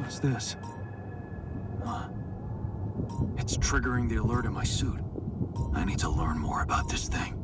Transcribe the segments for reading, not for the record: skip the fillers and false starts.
What's this? It's triggering the alert in my suit. I need to learn more about this thing.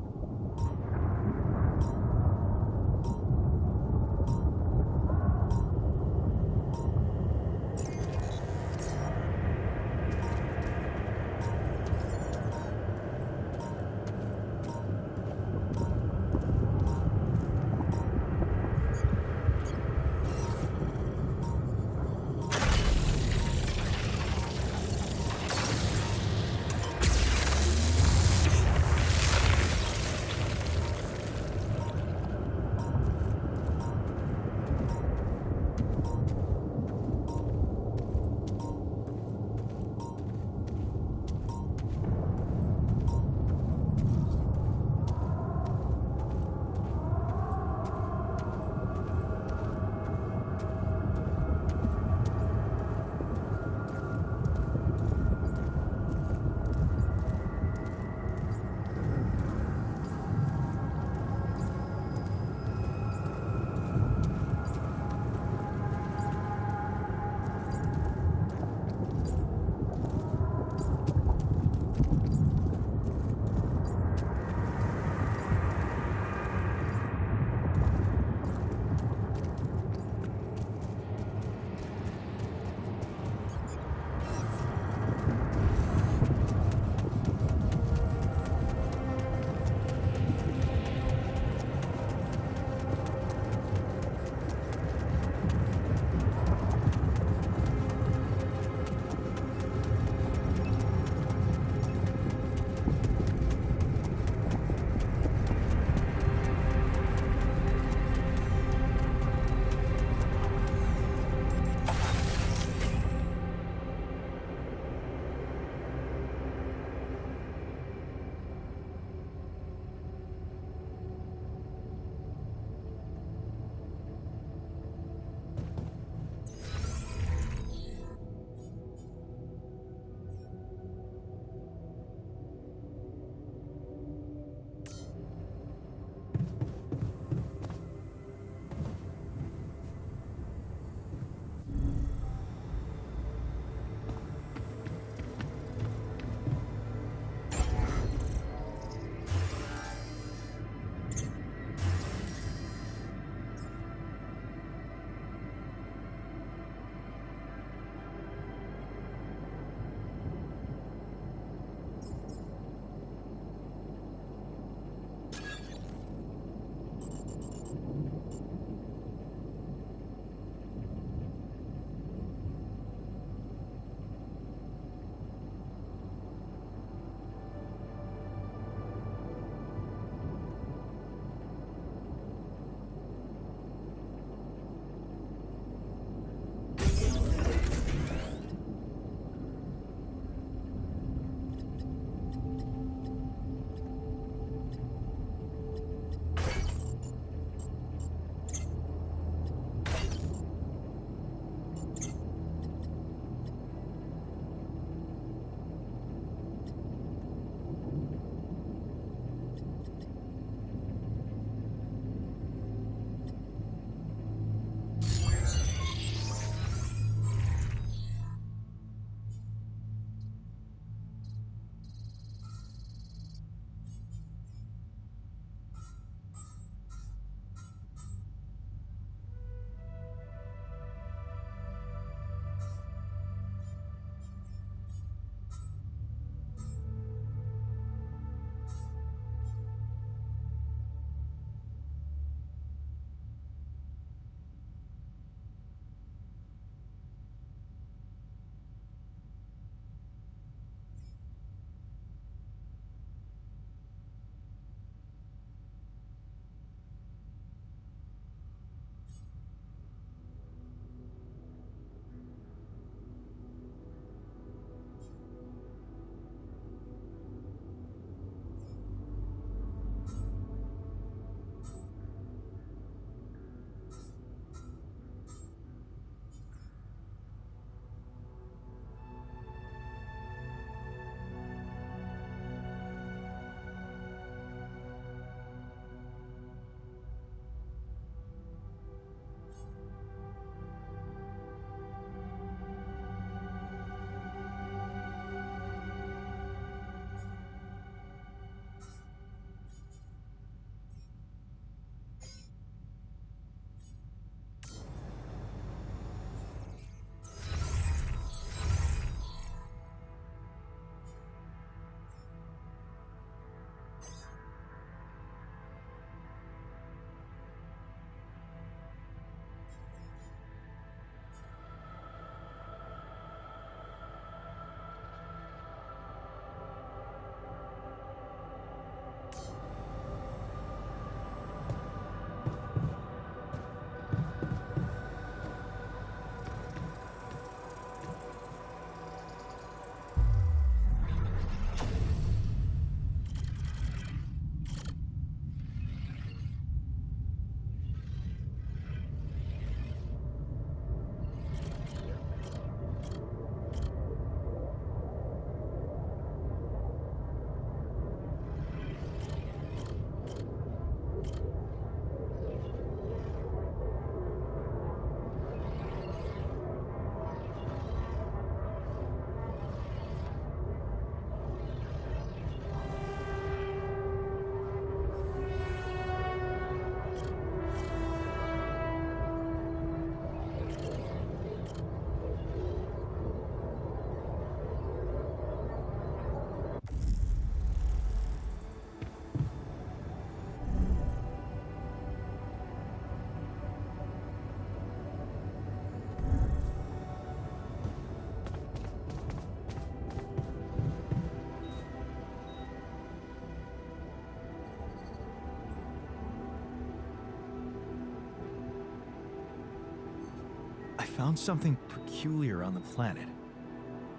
found something peculiar on the planet.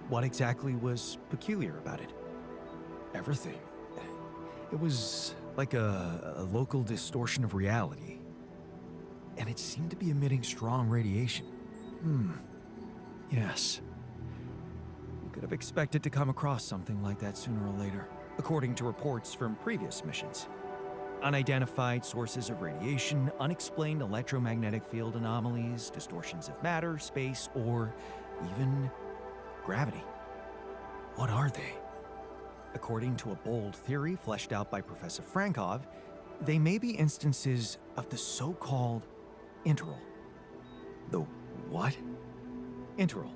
What exactly was peculiar about it? Everything. It was like a local distortion of reality. And it seemed to be emitting strong radiation. Yes. We could have expected to come across something like that sooner or later, according to reports from previous missions. Unidentified sources of radiation, unexplained electromagnetic field anomalies, distortions of matter, space, or even gravity. What are they? According to a bold theory fleshed out by Professor Frankov, they may be instances of the so-called interval. The what? Interval.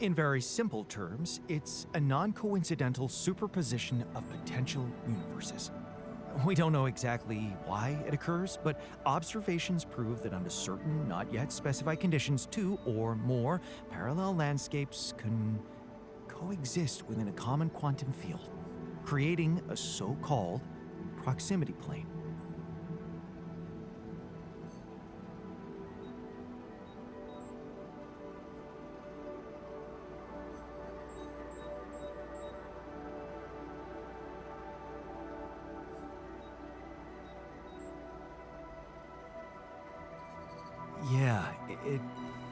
In very simple terms, it's a non-coincidental superposition of potential universes. We don't know exactly why it occurs, but observations prove that under certain, not yet specified conditions, two or more parallel landscapes can coexist within a common quantum field, creating a so-called proximity plane. Yeah, it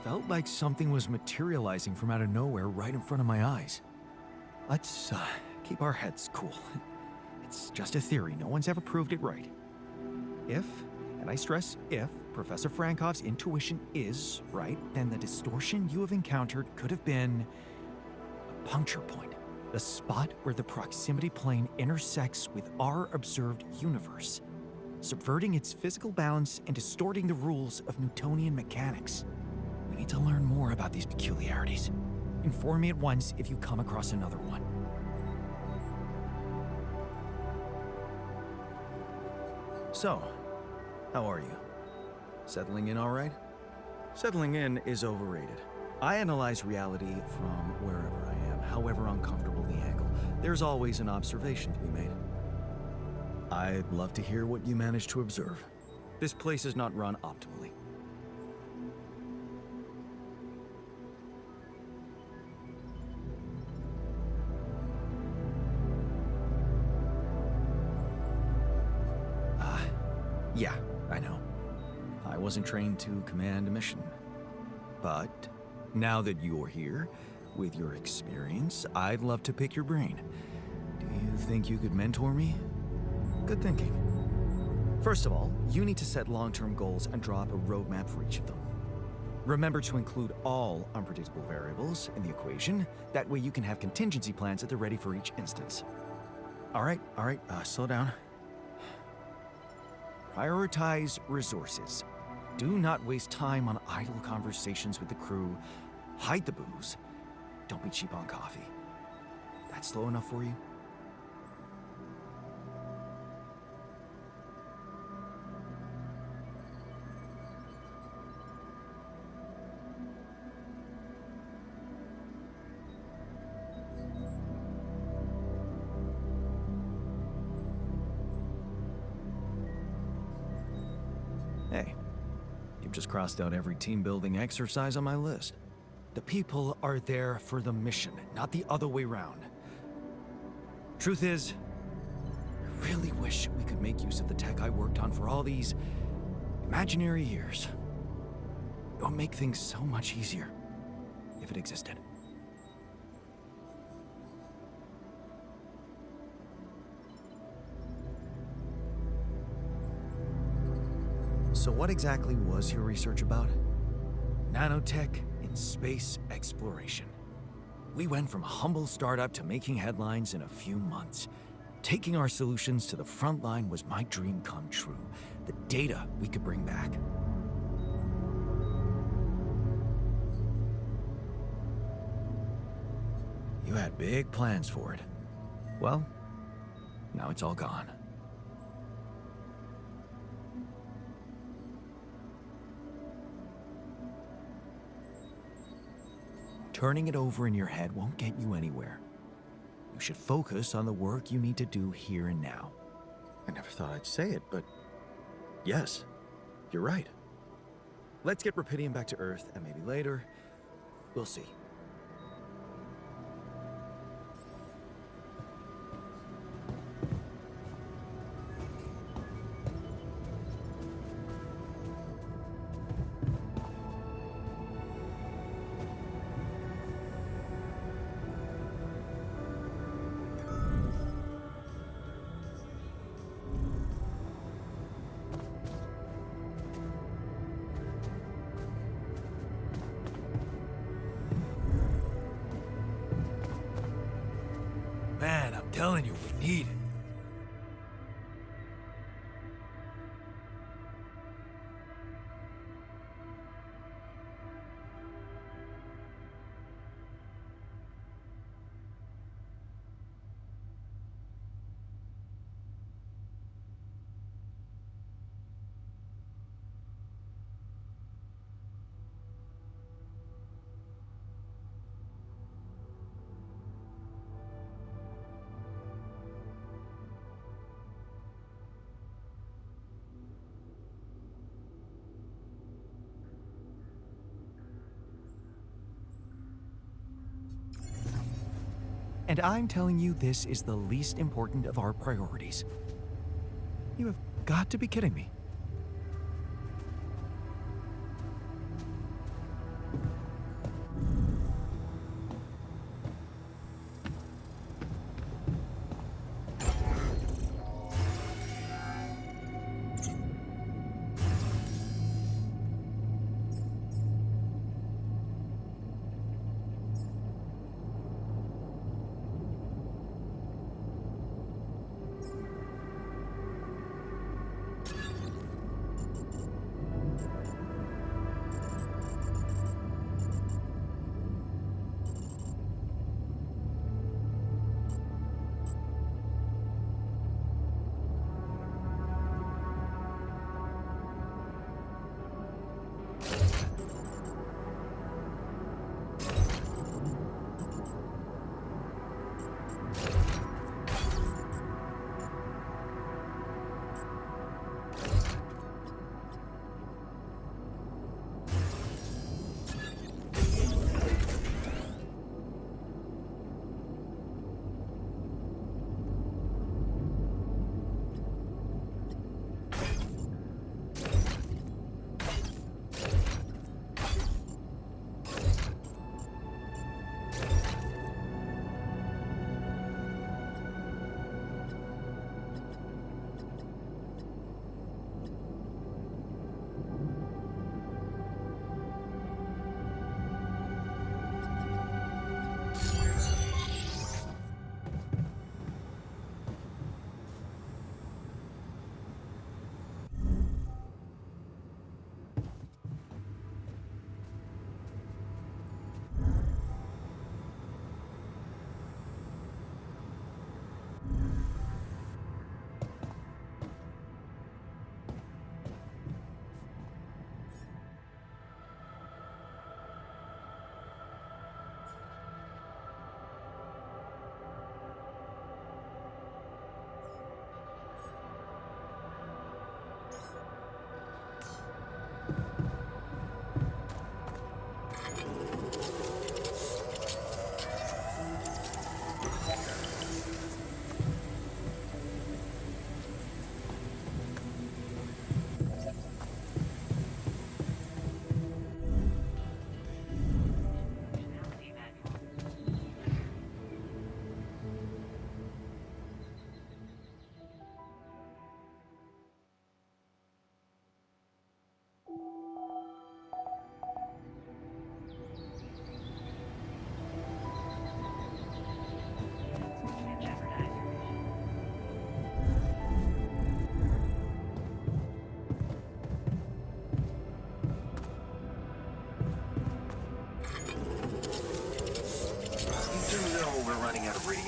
felt like something was materializing from out of nowhere right in front of my eyes. Let's keep our heads cool. It's just a theory. No one's ever proved it right. If, and I stress if, Professor Frankov's intuition is right, then the distortion you have encountered could have been a puncture point, the spot where the proximity plane intersects with our observed universe, subverting its physical balance and distorting the rules of Newtonian mechanics. We need to learn more about these peculiarities. Inform me at once if you come across another one. So, how are you? Settling in all right? Settling in is overrated. I analyze reality from wherever I am, however uncomfortable the angle. There's always an observation to be made. I'd love to hear what you managed to observe. This place is not run optimally. Yeah, I know. I wasn't trained to command a mission. But now that you're here, with your experience, I'd love to pick your brain. Do you think you could mentor me? Good thinking. First of all, you need to set long-term goals and draw up a roadmap for each of them. Remember to include all unpredictable variables in the equation. That way you can have contingency plans at the ready for each instance. All right, slow down. Prioritize resources. Do not waste time on idle conversations with the crew. Hide the booze. Don't be cheap on coffee. That's slow enough for you? Hey, you've just crossed out every team-building exercise on my list. The people are there for the mission, not the other way round. Truth is, I really wish we could make use of the tech I worked on for all these imaginary years. It would make things so much easier if it existed. So what exactly was your research about? Nanotech in space exploration. We went from a humble startup to making headlines in a few months. Taking our solutions to the front line was my dream come true. The data we could bring back. You had big plans for it. Well, now it's all gone. Turning it over in your head won't get you anywhere. You should focus on the work you need to do here and now. I never thought I'd say it, but yes, you're right. Let's get Rapidium back to Earth, and maybe later, We'll see. Man, I'm telling you, we need it. And I'm telling you this is the least important of our priorities. You have got to be kidding me.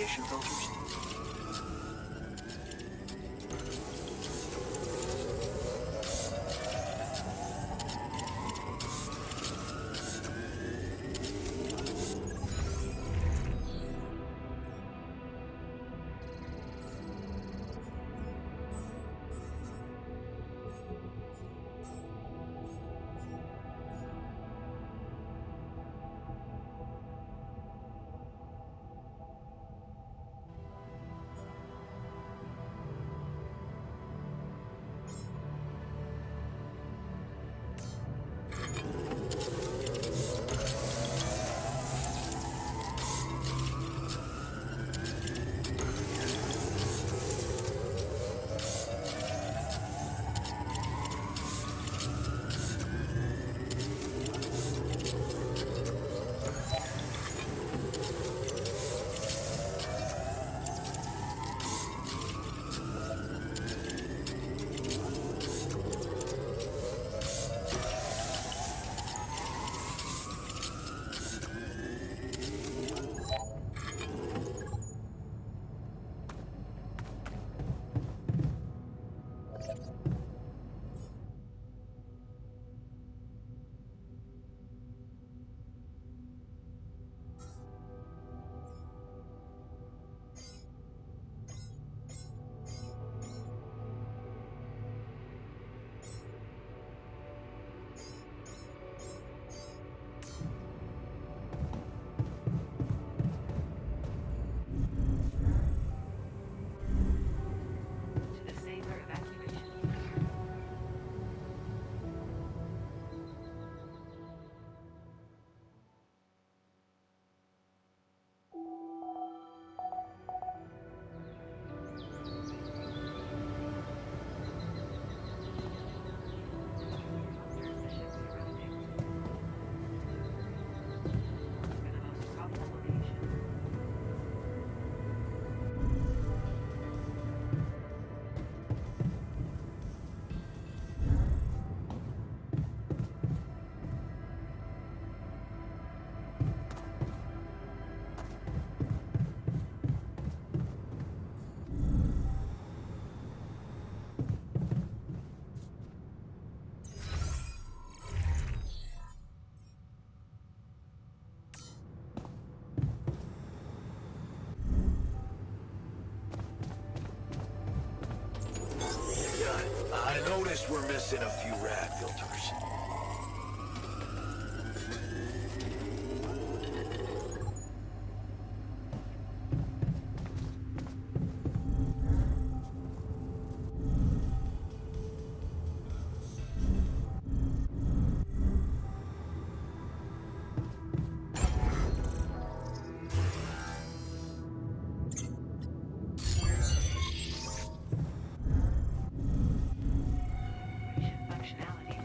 radiation filters? I noticed we're missing a few rad filters. Functionality.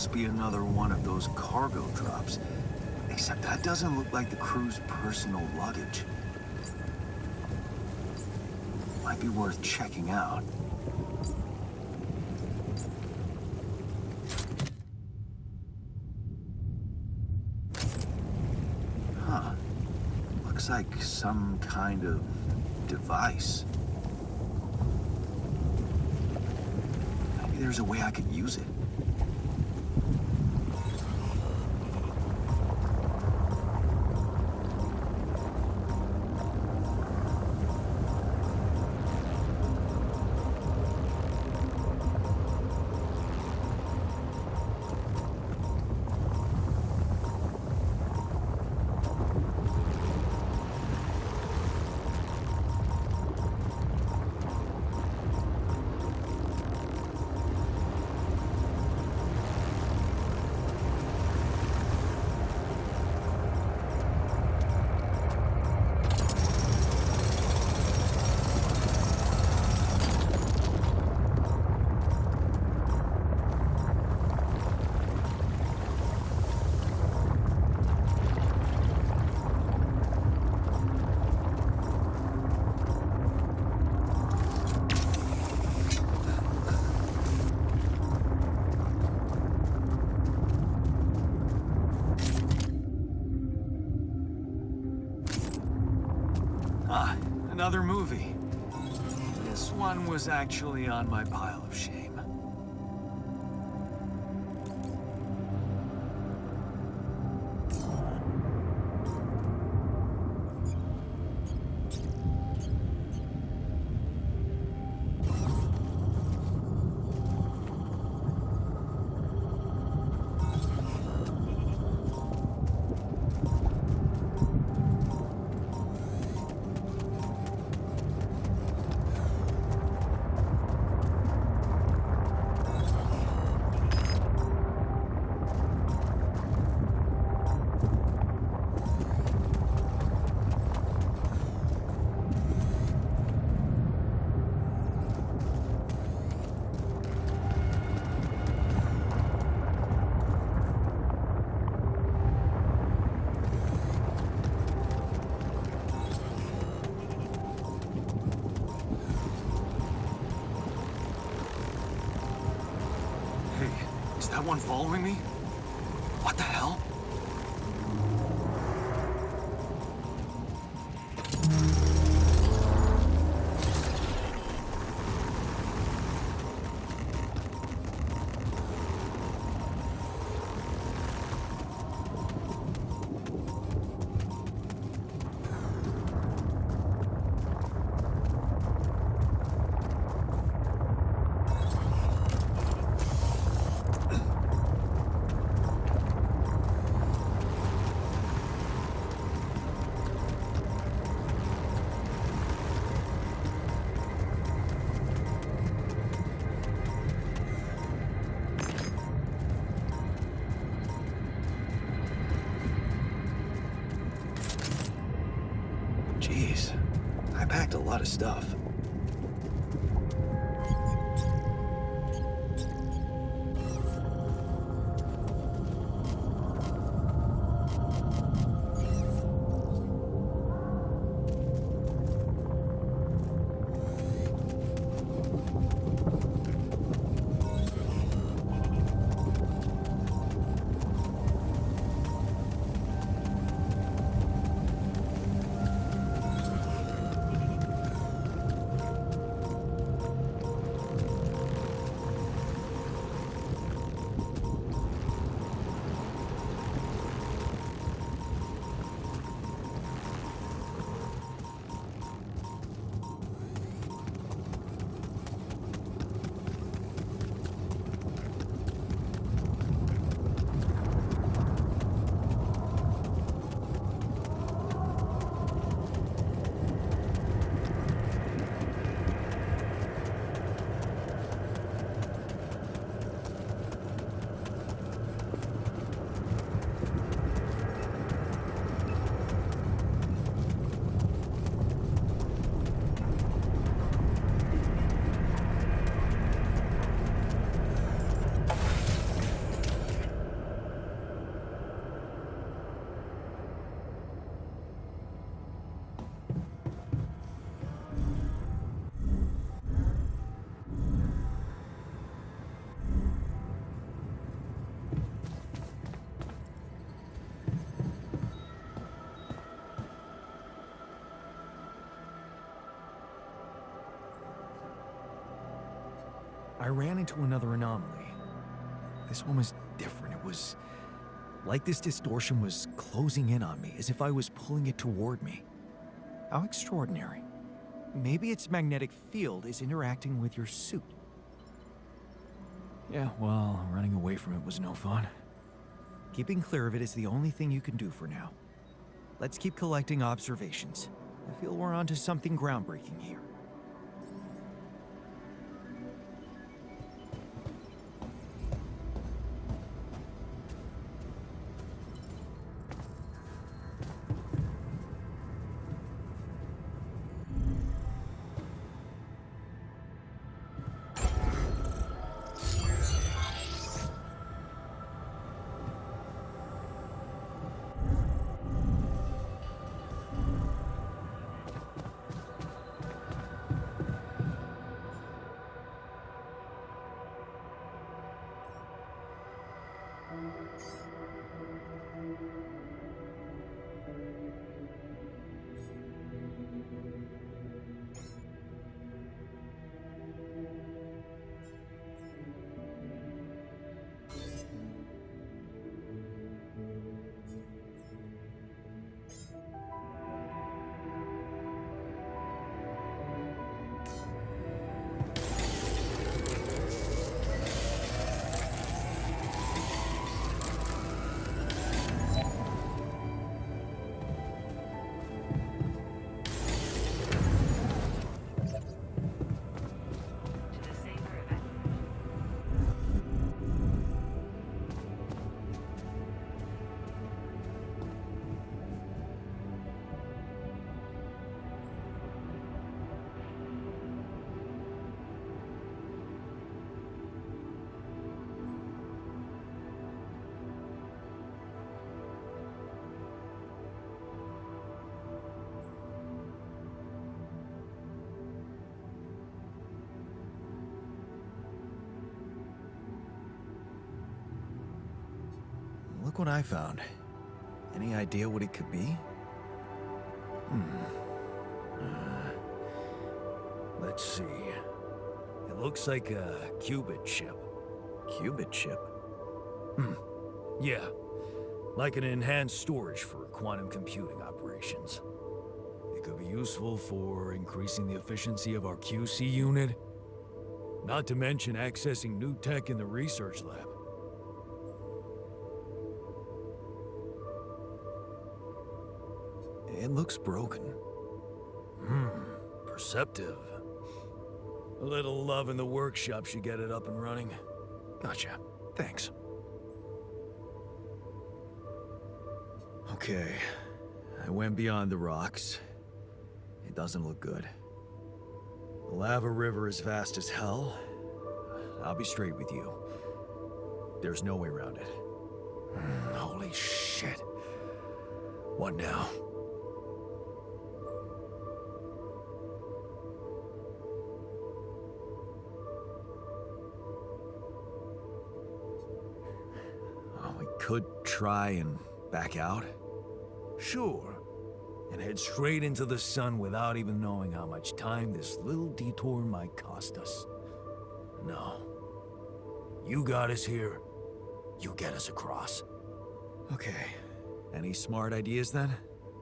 must be another one of those cargo drops. Except that doesn't look like the crew's personal luggage. Might be worth checking out. Huh. Looks like some kind of device. Maybe there's a way I could use it. Ah, another movie. This one was actually on my pile of shame. Is that one following me? What the hell? Jeez, I packed a lot of stuff. into another anomaly. This one was different. It was like this distortion was closing in on me, as if I was pulling it toward me. How extraordinary. Maybe its magnetic field is interacting with your suit. Yeah, well, running away from it was no fun. Keeping clear of it is the only thing you can do for now. Let's keep collecting observations. I feel we're onto something groundbreaking here. Look what I found. Any idea what it could be? Let's see. It looks like a qubit chip. Qubit chip? Yeah. Like an enhanced storage for quantum computing operations. It could be useful for increasing the efficiency of our QC unit. Not to mention accessing new tech in the research lab. It looks broken. Perceptive. A little love in the workshop should get it up and running. Gotcha. Thanks. Okay. I went beyond the rocks. It doesn't look good. The lava river is vast as hell. I'll be straight with you. There's no way around it. Holy shit. What now? We could try and back out. Sure. And head straight into the sun without even knowing how much time this little detour might cost us. No. You got us here. You get us across. Okay. Any smart ideas then?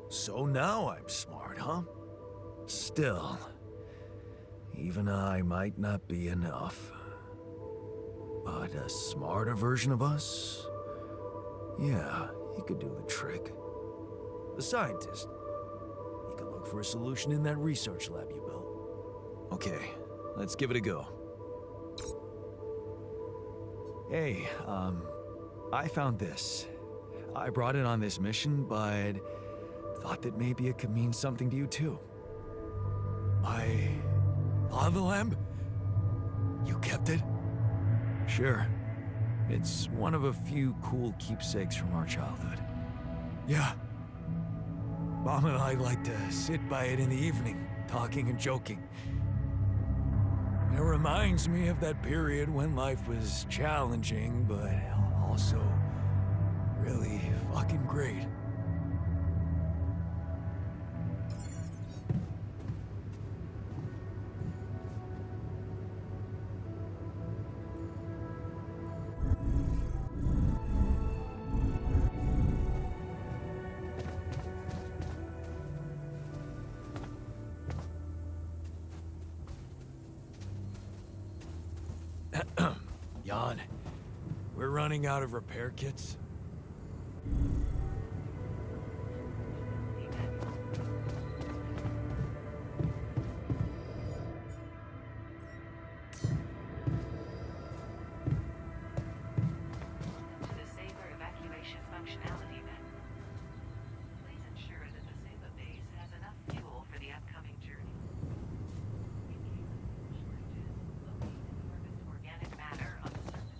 So now I'm smart, huh? Still, even I might not be enough. But a smarter version of us? Yeah, he could do the trick. The scientist. He could look for a solution in that research lab you built. Okay, let's give it a go. Hey, I found this. I brought it on this mission, but thought that maybe it could mean something to you too. My lava lamp? You kept it? Sure. It's one of a few cool keepsakes from our childhood. Yeah. Mom and I like to sit by it in the evening, talking and joking. It reminds me of that period when life was challenging, but also really fucking great. running out of repair kits? To the Saber evacuation functionality menu. Please ensure that the Saber base has enough fuel for the upcoming journey. Shortages located in Orbit's organic matter on the surface.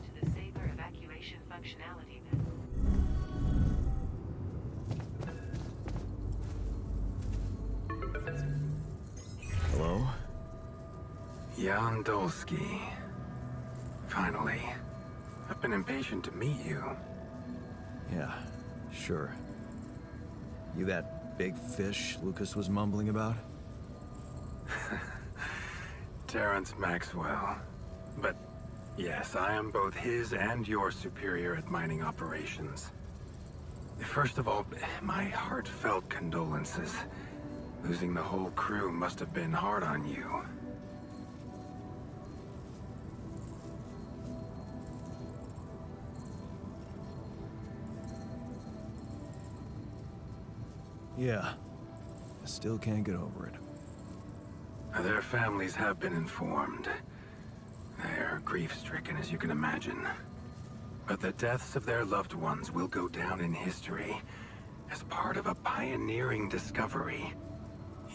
To the Saber evacuation functionality menu. Hello? Jan Dolsky. Finally. I've been impatient to meet you. Yeah, sure. You that big fish Lucas was mumbling about? Terrence Maxwell. But yes, I am both his and your superior at mining operations. First of all, my heartfelt condolences. Losing the whole crew must have been hard on you. Yeah. I still can't get over it. Their families have been informed. They're grief-stricken, as you can imagine. But the deaths of their loved ones will go down in history as part of a pioneering discovery.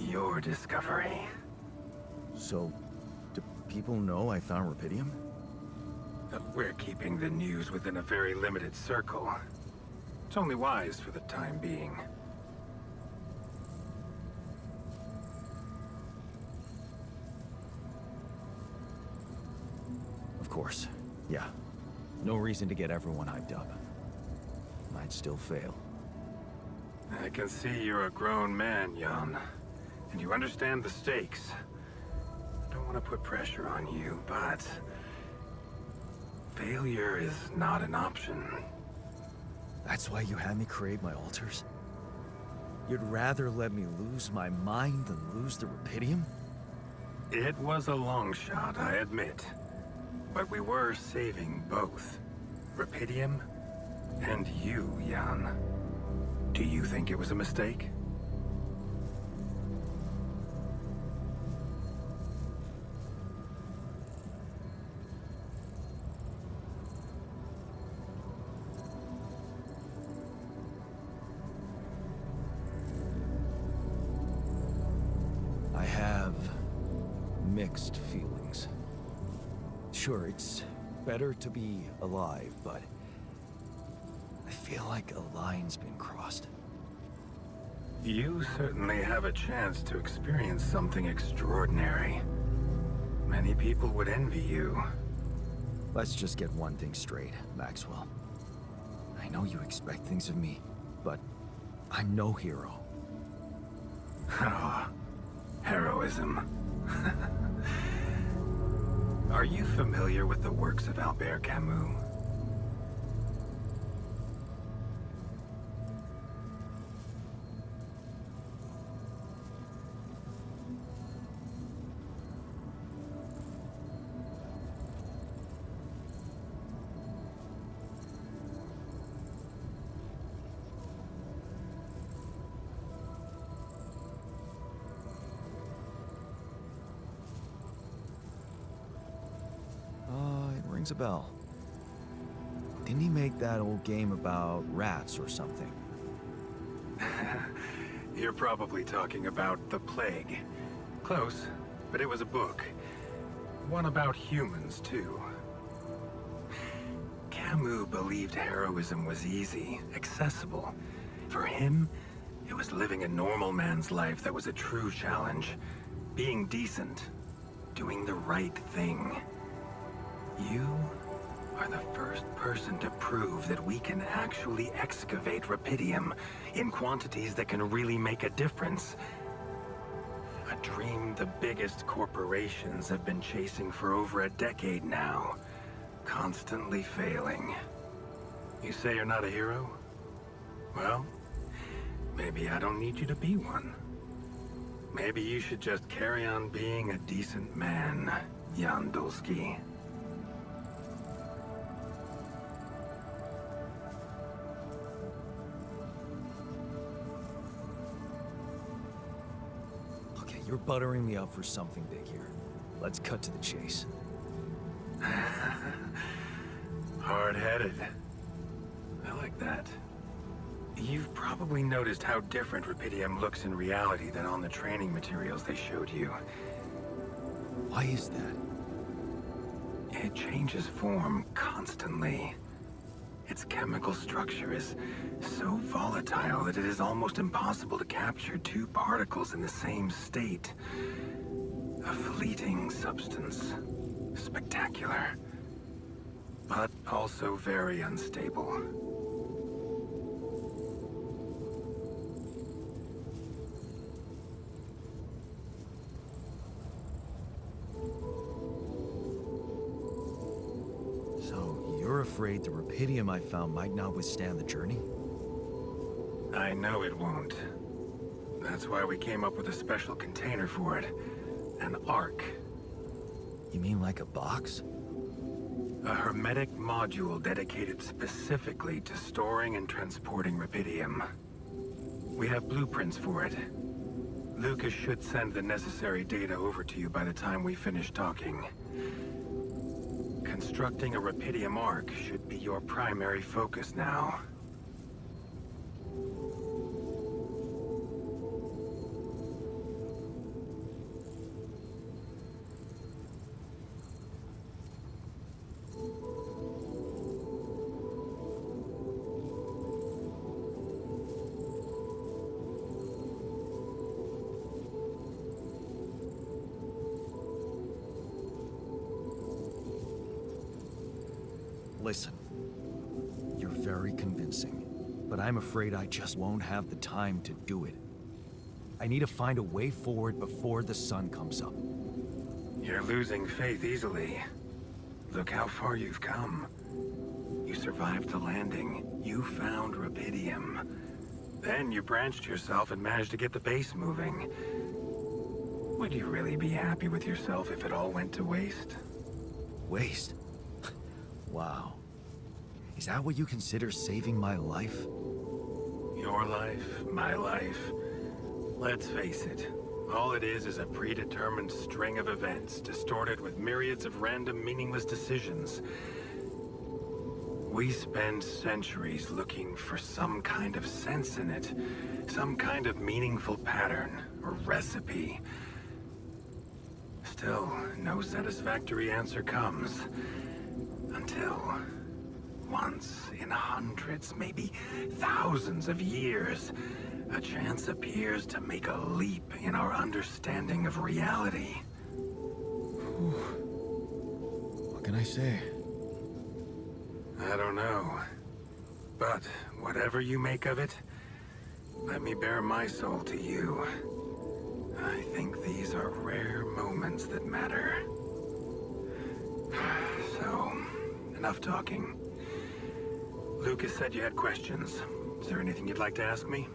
Your discovery. So, do people know I found Rapidium? We're keeping the news within a very limited circle. It's only wise for the time being. Of course. Yeah. No reason to get everyone hyped up. Might still fail. I can see you're a grown man, Jan. And you understand the stakes. I don't want to put pressure on you, but... failure is not an option. That's why you had me create my altars? You'd rather let me lose my mind than lose the Rapidium? It was a long shot, I admit. But we were saving both. Rapidium and you, Jan. Do you think it was a mistake? I have mixed feelings. Sure, it's better to be alive, but I feel like a line's been crossed. You certainly have a chance to experience something extraordinary. Many people would envy you. Let's just get one thing straight, Maxwell. I know you expect things of me, but I'm no hero. Ah, heroism. Are you familiar with the works of Albert Camus? It rings a bell. Didn't he make that old game about rats or something? You're probably talking about The Plague. Close, but it was a book. One about humans, too. Camus believed heroism was easy, accessible. For him, it was living a normal man's life that was a true challenge. Being decent. Doing the right thing. You are the first person to prove that we can actually excavate rupidium in quantities that can really make a difference. A dream the biggest corporations have been chasing for over a decade now, constantly failing. You say you're not a hero? Well, maybe I don't need you to be one. Maybe you should just carry on being a decent man, Jan Dulski. You're buttering me up for something big here. Let's cut to the chase. Hard-headed. I like that. You've probably noticed how different rupidium looks in reality than on the training materials they showed you. Why is that? It changes form constantly. Its chemical structure is so volatile that it is almost impossible to capture two particles in the same state. A fleeting substance. Spectacular. But also very unstable. You're afraid the rupidium I found might not withstand the journey? I know it won't. That's why we came up with a special container for it. An ark. You mean like a box? A hermetic module dedicated specifically to storing and transporting rupidium. We have blueprints for it. Lucas should send the necessary data over to you by the time we finish talking. Constructing a rupidium ark should be your primary focus now. Listen, you're very convincing, but I'm afraid I just won't have the time to do it. I need to find a way forward before the sun comes up. You're losing faith easily. Look how far you've come. You survived the landing. You found rupidium. Then you branched yourself and managed to get the base moving. Would you really be happy with yourself if it all went to waste? Waste? Wow. Is that what you consider saving my life? Your life, my life. Let's face it. All it is a predetermined string of events, distorted with myriads of random, meaningless decisions. We spend centuries looking for some kind of sense in it, some kind of meaningful pattern or recipe. Still, no satisfactory answer comes. Until, once in hundreds, maybe thousands of years, a chance appears to make a leap in our understanding of reality. What can I say? I don't know. But whatever you make of it, let me bare my soul to you. I think these are rare moments that matter. enough talking. Lucas said you had questions. Is there anything you'd like to ask me?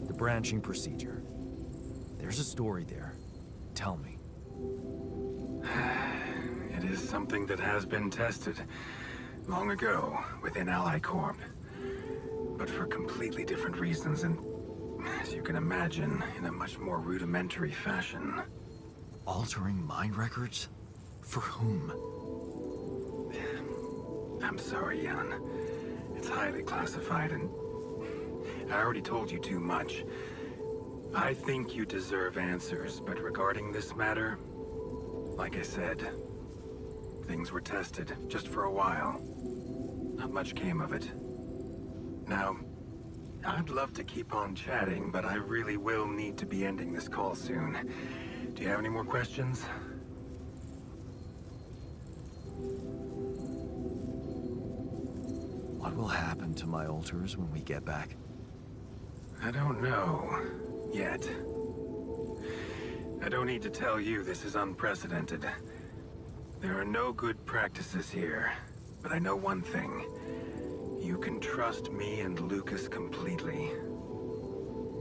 The branching procedure. There's a story there. Tell me. It is something that has been tested long ago within Ally Corp. But for completely different reasons and, as you can imagine, in a much more rudimentary fashion. Altering mind records? For whom? I'm sorry, Jan. It's highly classified and I already told you too much. I think you deserve answers, but regarding this matter, like I said, things were tested just for a while. Not much came of it. Now, I'd love to keep on chatting, but I really will need to be ending this call soon. Do you have any more questions? What will happen to my alters when we get back? I don't know. Yet. I don't need to tell you this is unprecedented. There are no good practices here, but I know one thing. You can trust me and Lucas completely.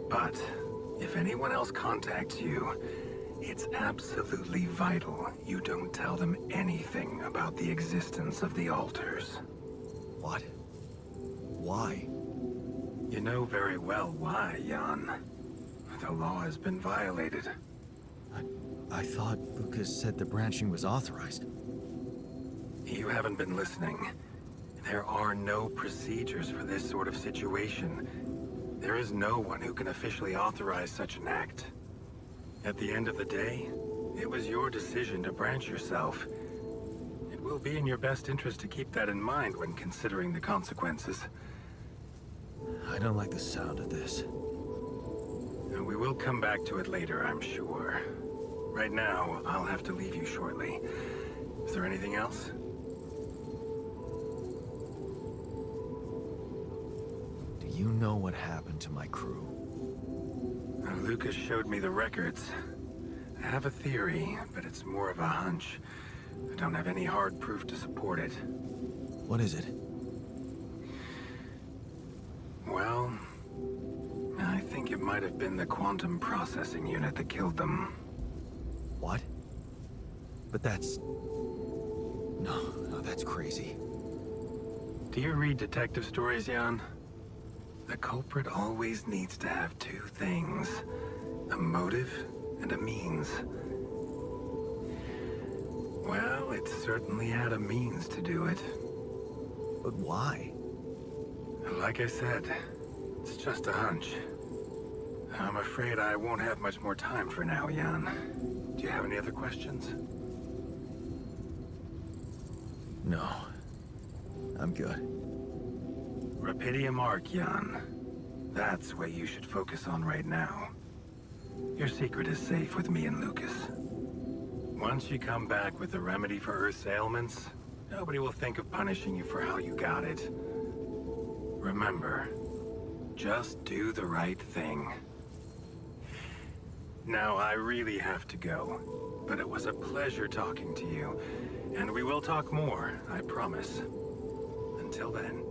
But if anyone else contacts you, it's absolutely vital you don't tell them anything about the existence of the alters. What? Why? You know very well why, Jan. The law has been violated. I thought Lucas said the branching was authorized. You haven't been listening. There are no procedures for this sort of situation. There is no one who can officially authorize such an act. At the end of the day, it was your decision to branch yourself. It will be in your best interest to keep that in mind when considering the consequences. I don't like the sound of this. We will come back to it later, I'm sure. Right now, I'll have to leave you shortly. Is there anything else? Do you know what happened to my crew? Lucas showed me the records. I have a theory, but it's more of a hunch. I don't have any hard proof to support it. What is it? Well, I think it might have been the quantum processing unit that killed them. What? But that's... No, that's crazy. Do you read detective stories, Jan? The culprit always needs to have two things. A motive and a means. Well, it certainly had a means to do it. But why? Like I said, it's just a hunch. I'm afraid I won't have much more time for now, Jan. Do you have any other questions? No. I'm good. Rapidium Arc, Jan. That's what you should focus on right now. Your secret is safe with me and Lucas. Once you come back with the remedy for Earth's ailments, nobody will think of punishing you for how you got it. Remember, just do the right thing. Now, I really have to go, but it was a pleasure talking to you, and we will talk more, I promise. Until then.